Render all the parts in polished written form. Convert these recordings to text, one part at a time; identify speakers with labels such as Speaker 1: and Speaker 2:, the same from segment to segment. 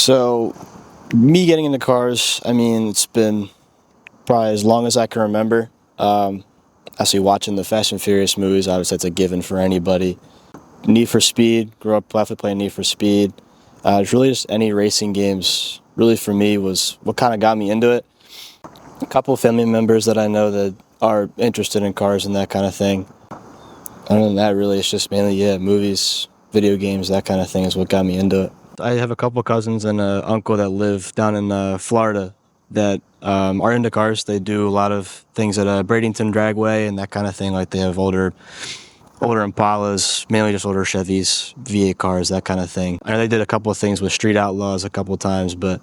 Speaker 1: So, me getting into cars, I mean, it's been probably as long as I can remember. Actually, watching the Fast and Furious movies, obviously, that's a given for anybody. Need for Speed, grew up definitely playing Need for Speed. It's really just any racing games, really for me, was what kind of got me into it. A couple of family members that I know that are interested in cars and that kind of thing. Other than that, really, it's just mainly, movies, video games, that kind of thing is what got me into it. I have a couple cousins and an uncle that live down in Florida that are into cars. They do a lot of things at Bradenton Dragway and that kind of thing. Like they have older Impalas, mainly just older Chevys, V8 cars, that kind of thing. I know they did a couple of things with Street Outlaws a couple of times, but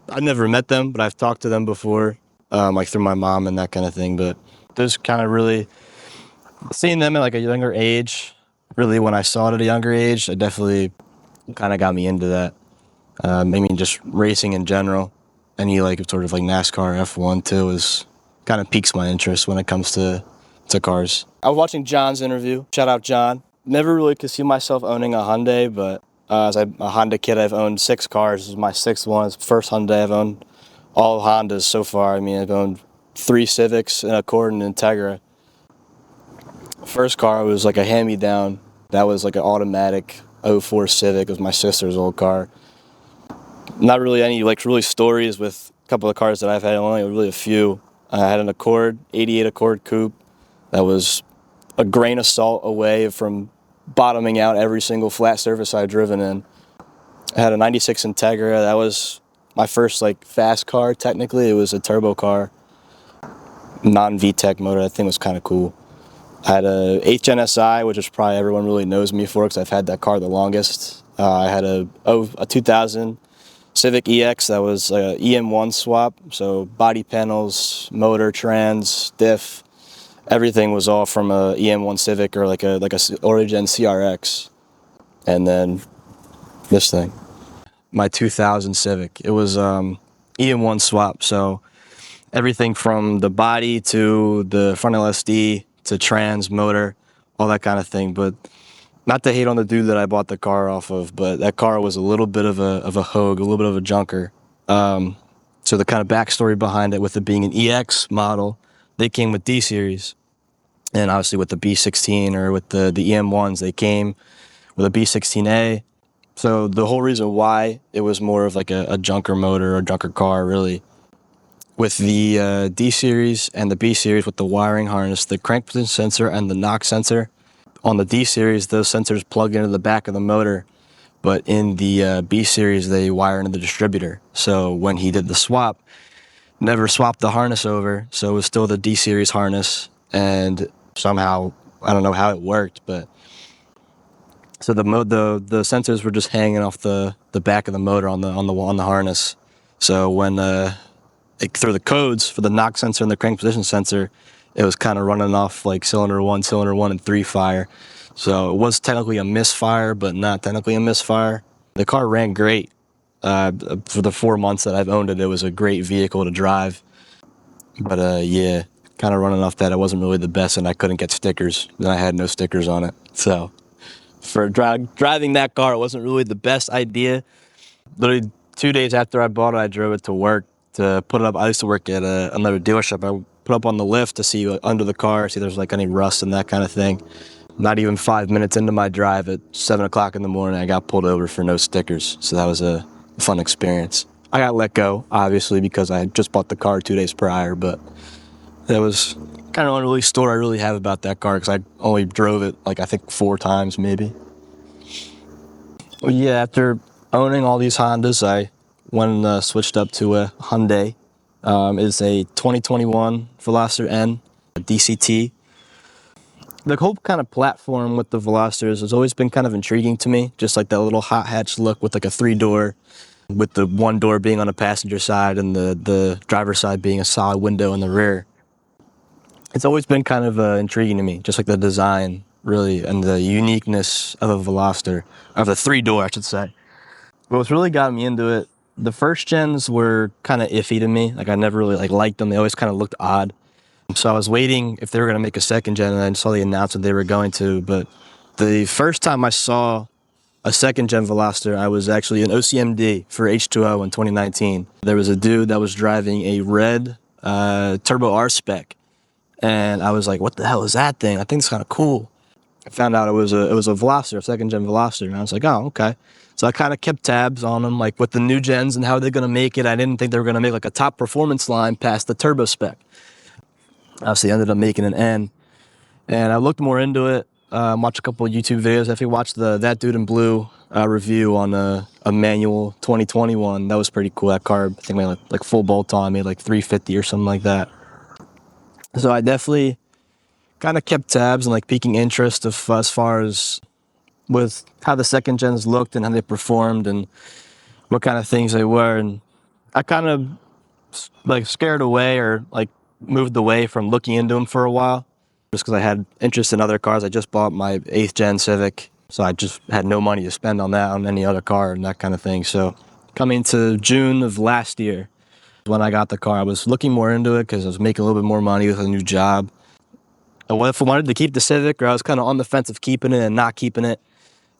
Speaker 1: I've never met them, but I've talked to them before, like through my mom and that kind of thing. But those kind of really, seeing them at like a younger age, really when I saw it at a younger age, it definitely kind of got me into that. I mean, just racing in general. Any like sort of like NASCAR, F1 too, is kind of piques my interest when it comes to cars. I was watching John's interview. Shout out John. Never really could see myself owning a Hyundai, but as a Honda kid, I've owned 6 cars. This is my 6th one. It's the first Hyundai I've owned. All Hondas so far. I mean, I've owned 3 Civics, an Accord, and an Integra. First car was like a hand-me-down. That was like an automatic 04 Civic. It was my sister's old car. Not really any like really stories with a couple of cars that I've had. Only really a few. I had an Accord, 88 Accord Coupe. That was a grain of salt away from bottoming out every single flat surface I'd driven in. I had a 96 Integra. That was my first like fast car. Technically, it was a turbo car, non-VTEC motor. That thing was kind of cool. I had a 8th Gen SI, which is probably everyone really knows me for because I've had that car the longest. I had a 2000 Civic EX. That was a EM1 swap. So body panels, motor, trans, diff. Everything was all from a EM1 Civic or like a Origin CRX. And then this thing, my 2000 Civic. It was EM1 swap. So everything from the body to the front LSD to trans, motor, all that kind of thing. But not to hate on the dude that I bought the car off of, but that car was a little bit of a hogue, a little bit of a junker. So the kind of backstory behind it, with it being an EX model, they came with D series, and obviously with the B16 or with the EM1s, they came with a B16A. So the whole reason why it was more of like a junker motor or junker car, really, with the D series and the B series, with the wiring harness, the crank position sensor and the knock sensor. On the D series, those sensors plug into the back of the motor, but in the B series, they wire into the distributor. So when he did the swap, never swapped the harness over, so it was still the D series harness, and somehow, I don't know how it worked, but so the sensors were just hanging off the back of the motor on the harness. So when through the codes for the knock sensor and the crank position sensor, it was kind of running off like cylinder 1, and 3 fire. So it was technically a misfire, but not technically a misfire. The car ran great. For the 4 months that I've owned it, it was a great vehicle to drive. But kind of running off that, it wasn't really the best, and I couldn't get stickers. Then I had no stickers on it. So for driving that car, it wasn't really the best idea. Literally 2 days after I bought it, I drove it to work to put it up. I used to work at another dealership. I put up on the lift to see under the car, see if there's like any rust and that kind of thing. Not even 5 minutes into my drive at 7 o'clock in the morning, I got pulled over for no stickers. So that was a fun experience. I got let go, obviously, because I had just bought the car 2 days prior, but that was kind of the only story I really have about that car, because I only drove it like I think 4 times maybe. Well, yeah, after owning all these Hondas, I went and switched up to a Hyundai. It's a 2021 Veloster N, a DCT. The whole kind of platform with the Velosters has always been kind of intriguing to me, just like that little hot hatch look with like a 3-door, with the 1 door being on the passenger side and the driver's side being a solid window in the rear. It's always been kind of intriguing to me, just like the design, really, and the uniqueness of a Veloster, of the 3-door, I should say. But what's really got me into it, the first gens were kind of iffy to me. Like I never really liked them. They always kind of looked odd. So I was waiting if they were going to make a 2nd gen, and I saw the announcement they were going to. But the first time I saw a second gen Veloster. I was actually an OCMD for H2O in 2019. There was a dude that was driving a red Turbo R spec, and I was like, "What the hell is that thing? I think it's kind of cool." I found out it was a Veloster, a second gen Veloster, and I was like, "Oh, okay." So I kind of kept tabs on them, like with the new gens and how they're gonna make it. I didn't think they were gonna make like a top performance line past the turbo spec. Obviously, ended up making an N, and I looked more into it. Watched a couple of YouTube videos. If you watched the That Dude in Blue review on a manual 2021, that was pretty cool. That car, I think, made like full bolt on, made like 350 or something like that. So I definitely kind of kept tabs and like piquing interest of as far as with how the second gens looked and how they performed and what kind of things they were. And I kind of like scared away or like moved away from looking into them for a while just because I had interest in other cars. I just bought my 8th gen Civic, so I just had no money to spend on that, on any other car and that kind of thing. So coming to June of last year, when I got the car, I was looking more into it because I was making a little bit more money with a new job. And what if I wanted to keep the Civic, or I was kind of on the fence of keeping it and not keeping it.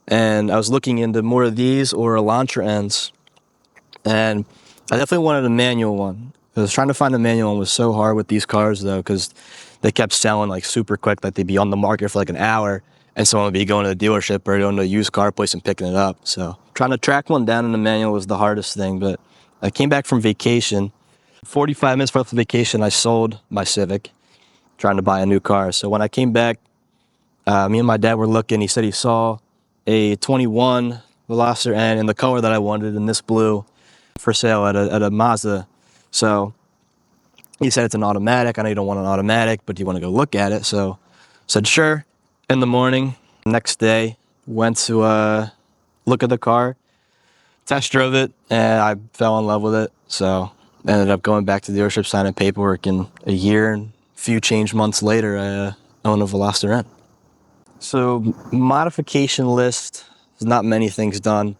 Speaker 1: And I was looking into more of these or Elantra Ns. And I definitely wanted a manual one. I was trying to find a manual one was so hard with these cars though, because they kept selling like super quick. Like they'd be on the market for like an hour, and someone would be going to the dealership or going to a used car place and picking it up. So trying to track one down in the manual was the hardest thing. But I came back from vacation. 45 minutes worth of vacation, I sold my Civic, trying to buy a new car. So when I came back, me and my dad were looking. He said he saw a 21 Veloster N in the color that I wanted, in this blue, for sale at a Mazda. So he said it's an automatic. I know you don't want an automatic, but do you want to go look at it? So I said sure. In the morning, next day, went to look at the car, test drove it, and I fell in love with it. So I ended up going back to the dealership, signing paperwork, and a year and a few change months later, I own a Veloster N. So modification list, there's not many things done.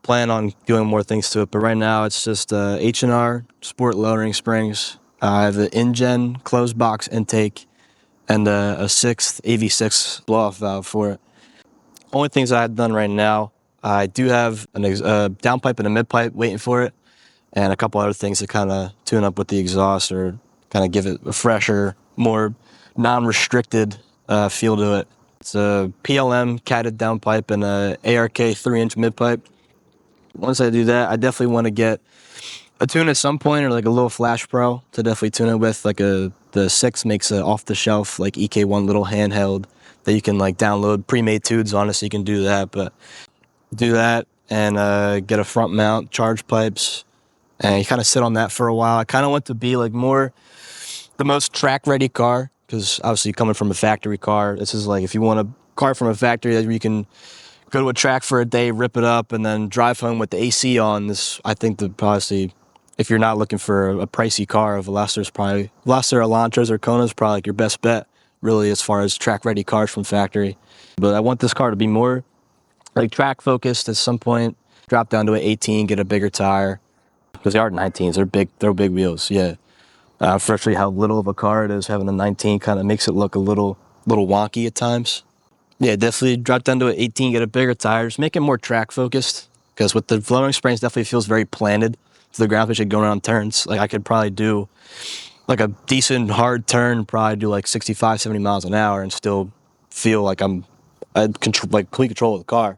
Speaker 1: Plan on doing more things to it, but right now it's just H&R sport lowering springs. I have an InGen closed box intake and a 6th AV6 blow-off valve for it. Only things I've done right now, I do have a downpipe and a midpipe waiting for it, and a couple other things to kind of tune up with the exhaust or kind of give it a fresher, more non-restricted feel to it. It's a PLM catted downpipe and a ARK 3-inch midpipe. Once I do that, I definitely want to get a tune at some point, or like a little Flash Pro to definitely tune it with. Like the 6 makes a off-the-shelf like EK1 little handheld that you can like download pre-made tunes on it, so you can do that. But do that and get a front mount, charge pipes, and you kind of sit on that for a while. I kind of want to be like more the most track-ready car, because obviously coming from a factory car, this is like if you want a car from a factory that you can go to a track for a day, rip it up, and then drive home with the AC on. This, I think, that probably, if you're not looking for a pricey car, a Veloster's probably, Veloster, Elantras, or Kona's probably like your best bet, really, as far as track-ready cars from factory. But I want this car to be more like track-focused at some point. Drop down to an 18, get a bigger tire, because they are 19s. They're big wheels. Yeah. For actually how little of a car it is, having a 19 kind of makes it look a little wonky at times. Yeah, definitely drop down to an 18, get a bigger tire, just make it more track focused. Because with the flowing springs, definitely feels very planted to the ground, especially going around turns. Like I could probably do like a decent hard turn, probably do like 65, 70 miles an hour, and still feel like I like complete control of the car.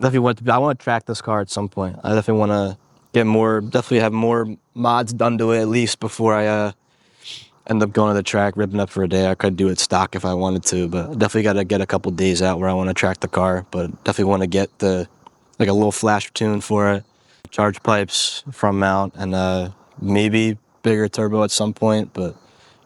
Speaker 1: I want to track this car at some point. I definitely want to definitely have more mods done to it at least before I end up going to the track, ripping up for a day. I could do it stock if I wanted to, but definitely got to get a couple days out where I want to track the car. But definitely want to get like a little flash tune for it, charge pipes, front mount, and maybe bigger turbo at some point. But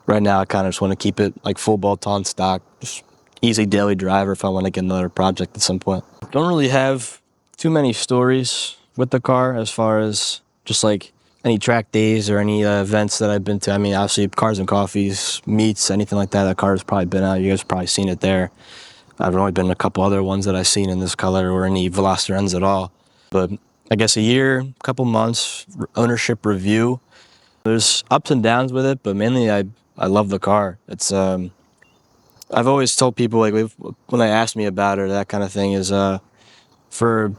Speaker 1: right now I kind of just want to keep it like full bolt-on stock, just easy daily driver if I want to get another project at some point. Don't really have too many stories with the car as far as just like any track days or any events that I've been to. I mean, obviously, Cars and Coffees, meets, anything like that, that car has probably been out. You guys have probably seen it there. I've only been in a couple other ones that I've seen in this color or any Veloster Ns at all. But I guess a year, couple months, ownership review. There's ups and downs with it, but mainly I love the car. It's I've always told people, like when they ask me about it, that kind of thing is For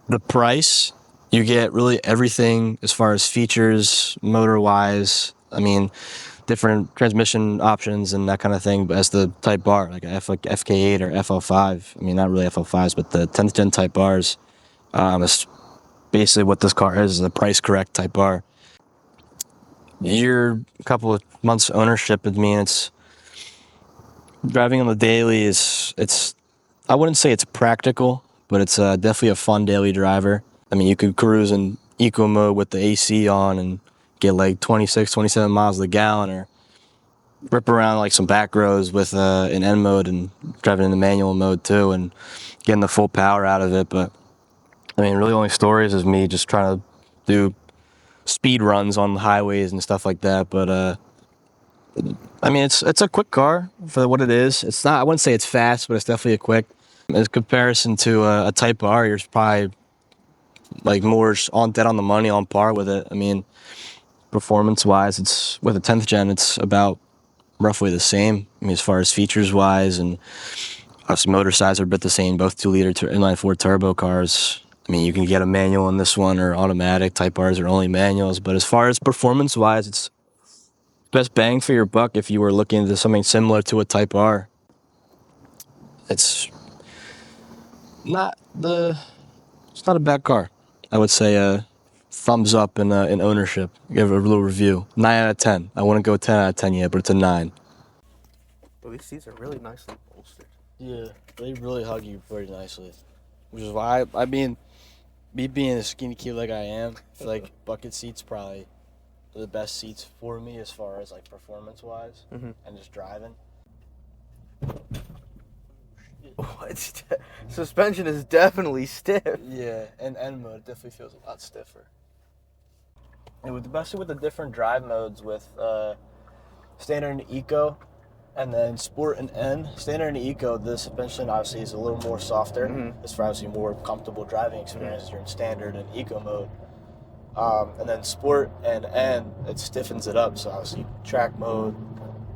Speaker 1: the price, you get really everything as far as features, motor-wise. I mean, different transmission options and that kind of thing. But as the Type R, like FK8 or FL5, I mean, not really FL5s, but the 10th gen Type Rs, is basically what this car is a price correct Type R. Your couple of months ownership, I mean, it's driving on the daily it's I wouldn't say it's practical, but it's definitely a fun daily driver. I mean, you could cruise in eco mode with the AC on and get like 26, 27 miles a gallon, or rip around like some back roads with an N mode and driving in the manual mode too, and getting the full power out of it. But I mean, really, only stories is me just trying to do speed runs on the highways and stuff like that. But I mean, it's a quick car for what it is. It's not. I wouldn't say it's fast, but it's definitely a quick. In comparison to a Type R, you're probably like more dead on the money, on par with it. I mean, performance-wise, it's with a 10th gen, it's about roughly the same. I mean, as far as features-wise, and obviously motor size are a bit the same. Both 2-liter inline-4 turbo cars. I mean, you can get a manual in this one or automatic. Type Rs are only manuals. But as far as performance-wise, it's best bang for your buck if you were looking into something similar to a Type R. It's not a bad car. I would say thumbs up in ownership. Give it a little review. 9 out of 10. I wouldn't go 10 out of 10 yet, but it's a 9.
Speaker 2: Well, these seats are really nicely bolstered.
Speaker 1: Yeah, they really hug you pretty nicely. Which is why, I mean, me being a skinny kid like I am, I feel like bucket seats probably are the best seats for me as far as like performance-wise and just driving.
Speaker 2: What? Suspension is definitely stiff.
Speaker 1: Yeah, and N mode definitely feels a lot stiffer. And especially with the different drive modes with standard and eco, and then sport and N. Standard and eco, the suspension obviously is a little more softer. It's for obviously more comfortable driving experience. You're in standard and eco mode. And then sport and N, it stiffens it up. So obviously track mode,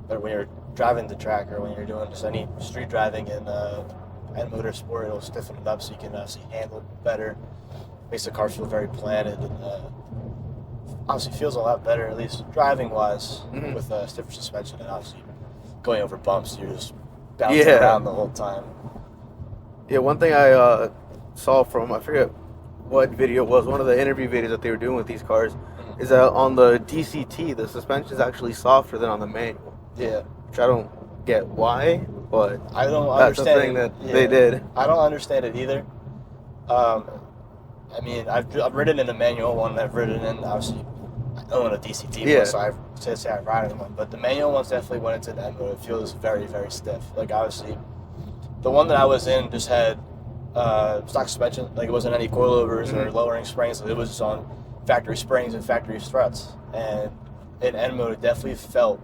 Speaker 1: or when you're driving the track, or when you're doing just any street driving in N mode or sport, it'll stiffen it up so you can obviously handle it better. Makes the car feel very planted, and obviously feels a lot better, at least driving wise, with stiffer suspension, and obviously going over bumps, you're just bouncing around the whole time.
Speaker 2: Yeah, one thing I saw from, I forget what video it was, one of the interview videos that they were doing with these cars, is that on the DCT, the suspension is actually softer than on the manual.
Speaker 1: Yeah.
Speaker 2: Which I don't get why, but
Speaker 1: I don't
Speaker 2: that's
Speaker 1: understand
Speaker 2: the thing that they did.
Speaker 1: I don't understand it either. I mean, I've ridden in a manual one, I've ridden in, obviously, I own a DCT one, so I say I ride in one, but the manual one's definitely, when it's in N mode, it feels very, very stiff. Like, obviously, the one that I was in just had stock suspension, like it wasn't any coilovers or lowering springs, it was just on factory springs and factory struts, and in N mode it definitely felt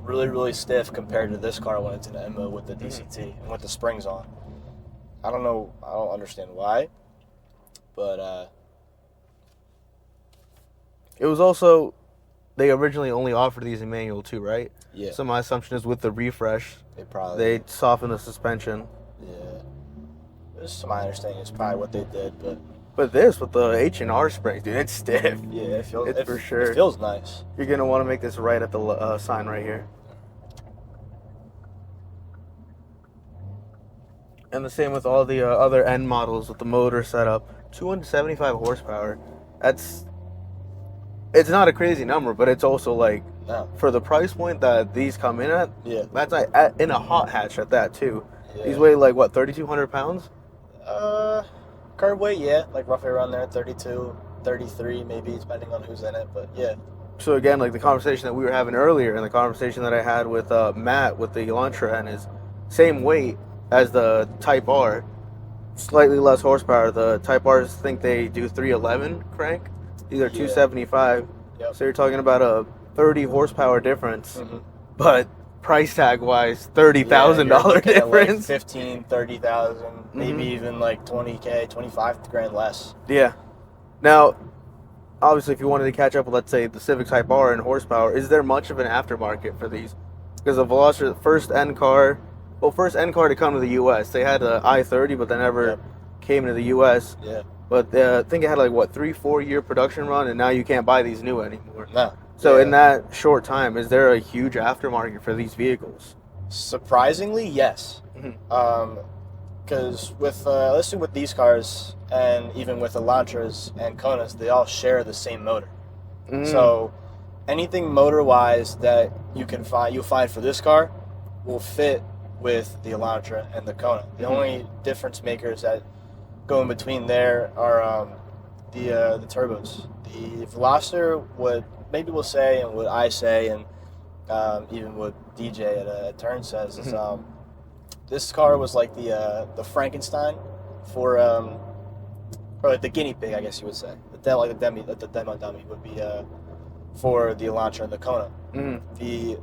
Speaker 1: really, really stiff compared to this car when it's in N mode with the DCT and with the springs on. I don't know, I don't understand why, but
Speaker 2: it was also, they originally only offered these in manual too, right?
Speaker 1: Yeah.
Speaker 2: So my assumption is with the refresh,
Speaker 1: they
Speaker 2: softened the suspension.
Speaker 1: Yeah. This is my understanding. It's probably what they did,
Speaker 2: but this with the H&R springs, dude, it's stiff.
Speaker 1: Yeah, it feels.
Speaker 2: For sure.
Speaker 1: It feels nice.
Speaker 2: You're gonna want to make this right at the sign right here. And the same with all the other N models with the motor setup. 275 horsepower. It's not a crazy number, but it's also like, for the price point that these come in at, that's like in a hot hatch at that too. Yeah. These weigh like what, 3,200 pounds?
Speaker 1: Curb weight, yeah, like roughly around there, 32, 33 maybe, depending on who's in it, but yeah.
Speaker 2: So again, like the conversation that we were having earlier, and the conversation that I had with Matt with the Elantra N is same weight as the Type R, slightly less horsepower. The Type Rs think they do 311 crank. These are 275.
Speaker 1: Yep.
Speaker 2: So you're talking about a 30 horsepower difference, but price tag wise, $30,000 difference.
Speaker 1: Like 15, 30,000, maybe even like 20K, 25 grand less.
Speaker 2: Yeah. Now, obviously, if you wanted to catch up with, let's say, the Civic Type R in horsepower, is there much of an aftermarket for these? Because the Veloster, first N car to come to the U.S., they had the i30, but they never came into the U.S.
Speaker 1: Yeah.
Speaker 2: But I think it had like what 3-4 year production run, and now you can't buy these new anymore.
Speaker 1: No.
Speaker 2: So
Speaker 1: Yeah.
Speaker 2: in that short time, is there a huge aftermarket for these vehicles?
Speaker 1: Surprisingly, yes. Because with let's say with these cars and even with Elantras and Konas, they all share the same motor. So anything motor-wise that you'll find for this car will fit with the Elantra and the Kona. The only difference makers that go in between there are the turbos. The Veloster, what maybe we'll say, and what I say, and even what DJ at Turn says is this car was like the Frankenstein for or like the guinea pig, I guess you would say. The demo dummy would be for the Elantra and the Kona. The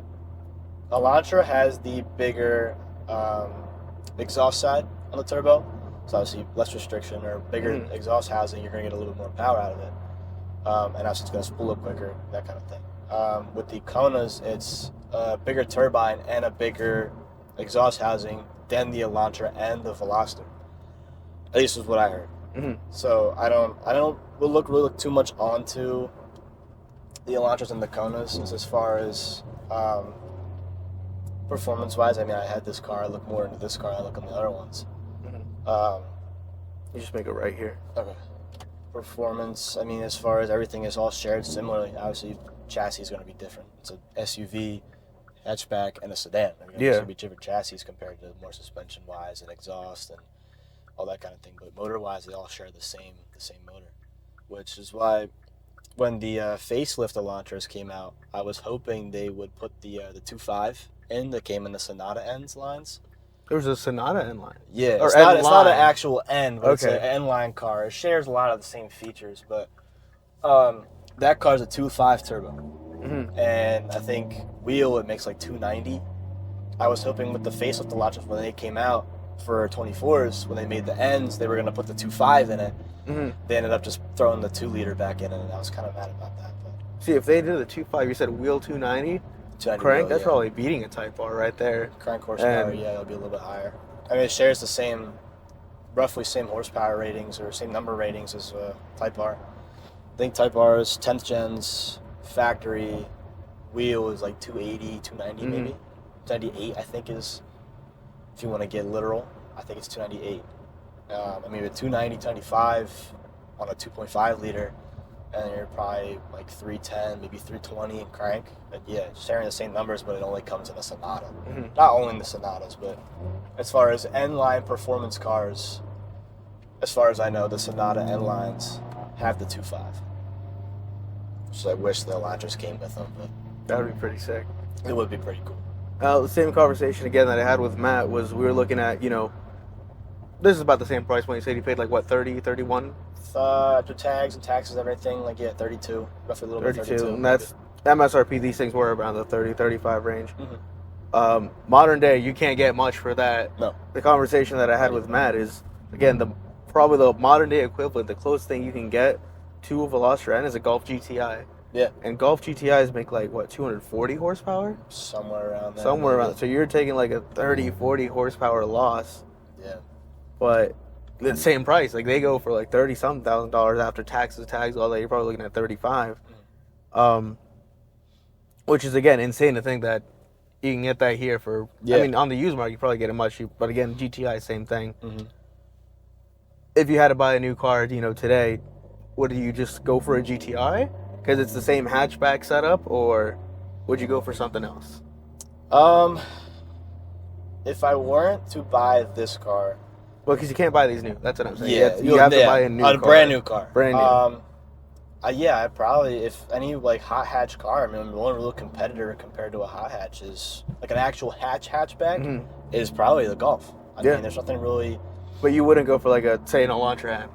Speaker 1: Elantra has the bigger exhaust side on the turbo, so obviously less restriction or bigger exhaust housing. You're going to get a little bit more power out of it, and also it's going to spool up quicker, that kind of thing. With the Konas, it's a bigger turbine and a bigger exhaust housing than the Elantra and the Veloster. At least is what I heard. So I don't really look too much onto the Elantras and the Konas as far as performance wise. I mean, I had this car. I look more into this car. I look on the other ones.
Speaker 2: You just make it right here.
Speaker 1: Okay. Performance. I mean, as far as everything is all shared similarly. Obviously, chassis is going to be different. It's a SUV, hatchback, and a sedan. I mean, it's going to be different chassis compared to more suspension wise and exhaust and all that kind of thing. But motor wise, they all share the same motor, which is why when the facelift Elantras came out, I was hoping they would put the 2.5 in that came in the Sonata N's lines.
Speaker 2: There was a Sonata N line.
Speaker 1: Yeah,
Speaker 2: or
Speaker 1: it's not an actual N, but it's an N line car. It shares a lot of the same features, but that car's a 2.5 turbo, and I think wheel it makes like 290. I was hoping with the facelift Elantras when they came out for 24s, when they made the N's, they were going to put the 2.5 in it. They ended up just throwing the 2-liter back in it, and I was kind of mad about that. But
Speaker 2: see, if they did the 2.5, you said wheel 290 crank, that's probably beating a Type R right there.
Speaker 1: Crank horsepower, it'll be a little bit higher. I mean, it shares the roughly same horsepower ratings or same number ratings as Type R. I think Type R's 10th gens factory wheel is like 280, 290 maybe. 298, I think is, if you want to get literal, I think it's 298. I mean, with 290, 295 on a 2.5 liter, and you're probably like 310, maybe 320 in crank. But yeah, sharing the same numbers, but it only comes in a Sonata. Not only in the Sonatas, but as far as N-line performance cars, as far as I know, the Sonata N-lines have the 2.5. So I wish the Elantras came with them, but
Speaker 2: that would be pretty sick.
Speaker 1: It would be pretty cool.
Speaker 2: The same conversation again that I had with Matt was we were looking at, this is about the same price when you said he paid like what, 30, 31?
Speaker 1: After tags and taxes, everything, like 32, roughly a little
Speaker 2: 32,
Speaker 1: bit 32.
Speaker 2: And that's MSRP. These things were around the 30, 35 range. Modern day, you can't get much for that.
Speaker 1: No.
Speaker 2: The conversation that I had with Matt is, again, probably the modern day equivalent, the closest thing you can get to a Veloster N is a Golf GTI.
Speaker 1: Yeah.
Speaker 2: And Golf GTIs make like, what, 240 horsepower?
Speaker 1: Somewhere around there.
Speaker 2: Somewhere around. So you're taking like a 30, 40 horsepower loss.
Speaker 1: Yeah.
Speaker 2: But the same price. Like they go for like $30-something thousand after taxes, tags, all that. You're probably looking at 35. Which is, again, insane to think that you can get that here for, I mean, on the used market, you probably get it much cheaper. But again, GTI, same thing. If you had to buy a new car, today, would you just go for a GTI? Because it's the same hatchback setup, or would you go for something else?
Speaker 1: If I weren't to buy this car,
Speaker 2: well, because you can't buy these new. That's what I'm saying.
Speaker 1: Yeah,
Speaker 2: you have to buy a new car.
Speaker 1: Brand new car.
Speaker 2: Brand new.
Speaker 1: I probably, if any like hot hatch car, I mean, one real competitor compared to a hot hatch is like an actual hatchback is probably the Golf. I mean, there's nothing really.
Speaker 2: But you wouldn't go for like an Elantra N.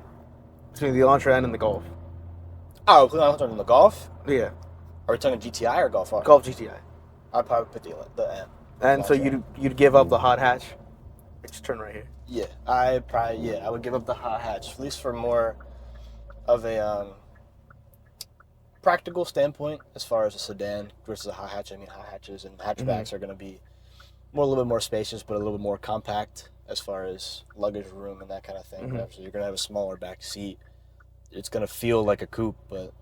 Speaker 2: Between the Elantra N and the Golf.
Speaker 1: Oh, I'm talking the Golf?
Speaker 2: Yeah.
Speaker 1: Are we talking GTI or Golf R?
Speaker 2: Golf GTI.
Speaker 1: I'd probably put the N.
Speaker 2: And so you'd give up the hot hatch? Just turn right here.
Speaker 1: Yeah, I would give up the hot hatch, at least for more of a practical standpoint as far as a sedan versus a hot hatch. I mean, hot hatches and hatchbacks are going to be a little bit more spacious, but a little bit more compact as far as luggage room and that kind of thing. So you're gonna have a smaller back seat. It's gonna feel like a coupe, but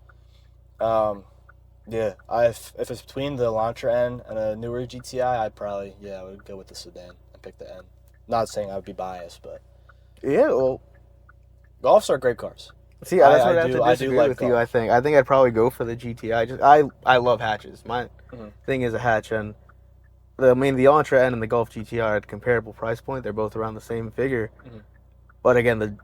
Speaker 1: yeah. If it's between the Elantra N and a newer GTI, I would go with the sedan and pick the N. Not saying I would be biased, but
Speaker 2: yeah. Well,
Speaker 1: Golfs are great cars.
Speaker 2: see, that's what I have to disagree with you. I think I'd probably go for the GTI. I love hatches. My thing is a hatch, and the Elantra N and the Golf GTI are at a comparable price point. They're both around the same figure, but again, the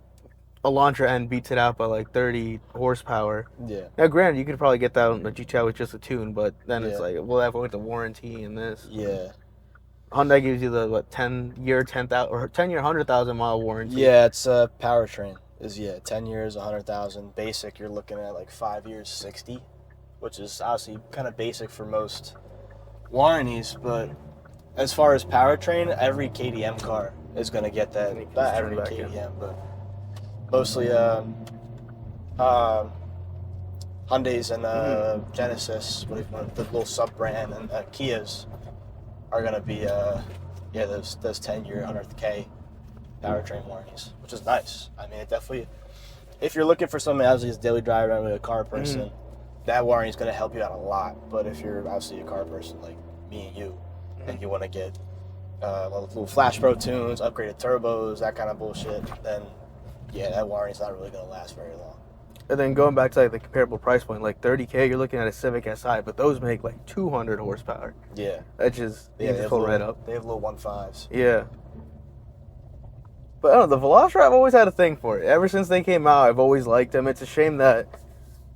Speaker 2: Elantra N beats it out by like 30 horsepower. Yeah. Now, granted, you could probably get that on the GTI with just a tune, but then it's like, we'll have with the warranty and this.
Speaker 1: Yeah.
Speaker 2: Hyundai gives you the 10-year 100,000 mile warranty.
Speaker 1: Yeah, it's a powertrain. 10 years, 100,000. Basic, you're looking at like 5 years, 60, which is obviously kind of basic for most warranties. But as far as powertrain, every KTM car is going to get that. Not every KTM, but mostly Hyundais and Genesis, the little sub brand, and Kias are going to be those 10-year 100K powertrain warranties, which is nice. I mean, it definitely, if you're looking for something as a daily driver and a car person, that warranty is going to help you out a lot. But if you're obviously a car person like me and you, and you want to get little Flash Pro tunes, upgraded turbos, that kind of bullshit, then that warranty's not really going to last very long.
Speaker 2: And then going back to like the comparable price point, like 30K, you're looking at a Civic Si, but those make like 200 horsepower.
Speaker 1: Yeah.
Speaker 2: That's just, you just pull right up.
Speaker 1: They have little 1.5s.
Speaker 2: Yeah. But I don't know, the Veloster, I've always had a thing for it. Ever since they came out, I've always liked them. It's a shame that,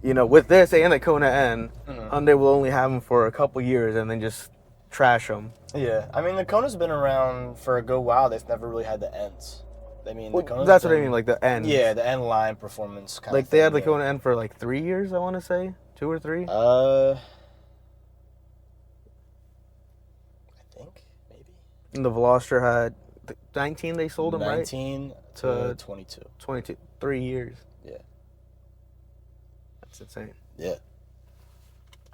Speaker 2: with this and the Kona N, Hyundai will only have them for a couple years and then just trash them.
Speaker 1: Yeah. I mean, the Kona's been around for a good while. They've never really had the Ns. I mean,
Speaker 2: that's what I mean, like the N.
Speaker 1: Yeah, the N line performance kind of
Speaker 2: like they had the Kona N for like 3 years, I want to say. 2 or 3?
Speaker 1: I think, maybe.
Speaker 2: And the Veloster had 19 they sold them,
Speaker 1: 19 to 22.
Speaker 2: 22. 3 years.
Speaker 1: Yeah.
Speaker 2: That's insane.
Speaker 1: Yeah.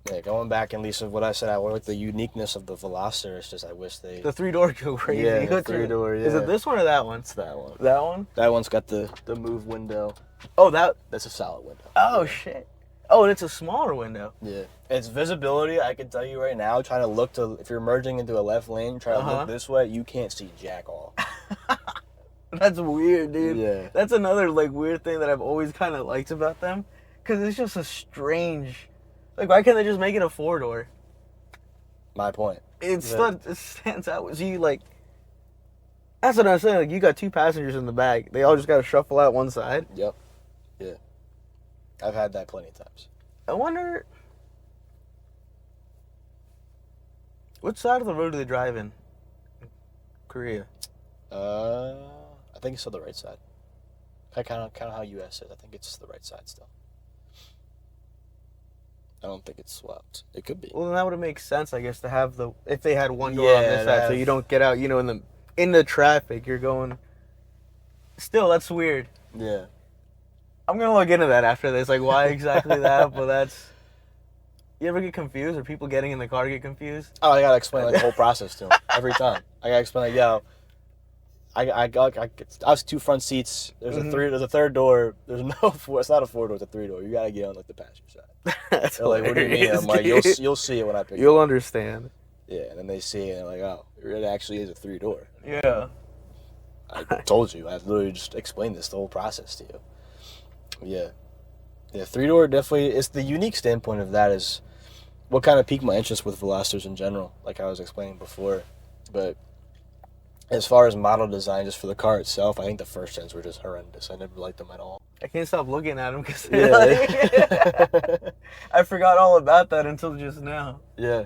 Speaker 1: Yeah, going back and Lisa, what I said, I like the uniqueness of the Veloster. It's just I wish they...
Speaker 2: The 3-door go crazy.
Speaker 1: Yeah, the 3-door, yeah.
Speaker 2: Is it this one or that one?
Speaker 1: It's that one.
Speaker 2: That one?
Speaker 1: That one's got the move window.
Speaker 2: Oh,
Speaker 1: that's a solid window.
Speaker 2: Oh, shit. Oh, and it's a smaller window.
Speaker 1: Yeah. It's visibility, I can tell you right now, trying to look if you're merging into a left lane, try to look this way, you can't see jack all.
Speaker 2: That's weird, dude.
Speaker 1: Yeah.
Speaker 2: That's another, weird thing that I've always kind of liked about them. Because it's just a strange... why can't they just make it a 4-door?
Speaker 1: My point.
Speaker 2: It stands out. So that's what I'm saying. You got 2 passengers in the back. They all just got to shuffle out one side.
Speaker 1: Yep. Yeah. I've had that plenty of times.
Speaker 2: I wonder... Which side of the road do they drive in Korea?
Speaker 1: I think it's still the right side. Kind of how US is. I think it's the right side still. I don't think it's swapped. It could be.
Speaker 2: Well, then that would make sense, I guess, to have if they had one door on this side, so you don't get out, in the traffic, you're going. Still, that's weird.
Speaker 1: Yeah.
Speaker 2: I'm gonna look into that after this, why exactly that? But that's. You ever get confused, or people getting in the car get confused?
Speaker 1: Oh, I gotta explain the whole process to them every time. I gotta explain I got obviously 2 front seats. There's a third door. There's no it's not a 4-door, it's a 3-door. You gotta get on the passenger side.
Speaker 2: That's
Speaker 1: they're like, what do you mean? I'm like, you'll see it when I pick it up.
Speaker 2: You'll understand.
Speaker 1: Yeah, and then they see it and they're like, oh, it actually is a 3-door.
Speaker 2: Yeah.
Speaker 1: I told you. I literally just explained the whole process to you. Yeah. Yeah, 3-door definitely, it's the unique standpoint of that is what kind of piqued my interest with Velosters in general, like I was explaining before. But as far as model design, just for the car itself, I think the first gens were just horrendous. I never liked them at all.
Speaker 2: I can't stop looking at them because I forgot all about that until just now.
Speaker 1: Yeah.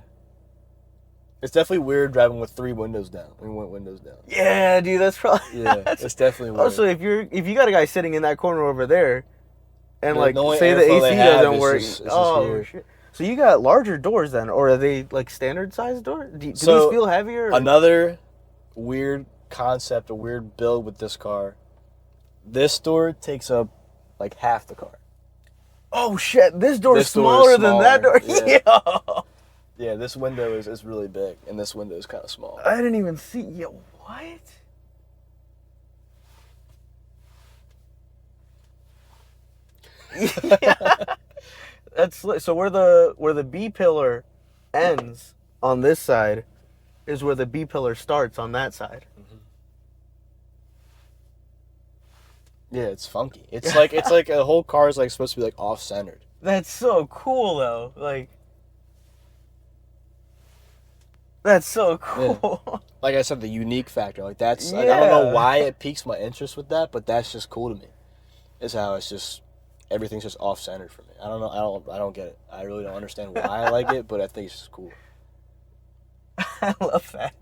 Speaker 1: It's definitely weird driving with 3 windows down. We went windows down.
Speaker 2: Yeah, dude, that's probably...
Speaker 1: Yeah, it's definitely weird.
Speaker 2: Also, if you got a guy sitting in that corner over there, and say the AC doesn't work... Shit. So you got larger doors then, or are they standard size doors? Do these feel heavier?
Speaker 1: Another weird concept, a weird build with this car. This door takes up half the car.
Speaker 2: Oh shit! This door is smaller than that door.
Speaker 1: Yeah. Yeah, this window is really big, and this window is kind of small.
Speaker 2: I didn't even see. Yo, what? Yeah. So where the B pillar ends on this side is where the B pillar starts on that side.
Speaker 1: Yeah, it's funky. It's like a whole car is like supposed to be like off centered.
Speaker 2: That's so cool though. Like that's so cool.
Speaker 1: Yeah. Like I said, the unique factor. Like that's like I don't know
Speaker 2: Yeah.
Speaker 1: why it piques my interest with that, but that's just cool to me. Is how it's just everything's just off centered for me. I don't know. I don't get it. I really don't understand why I like it, but I think it's just cool.
Speaker 2: I love that.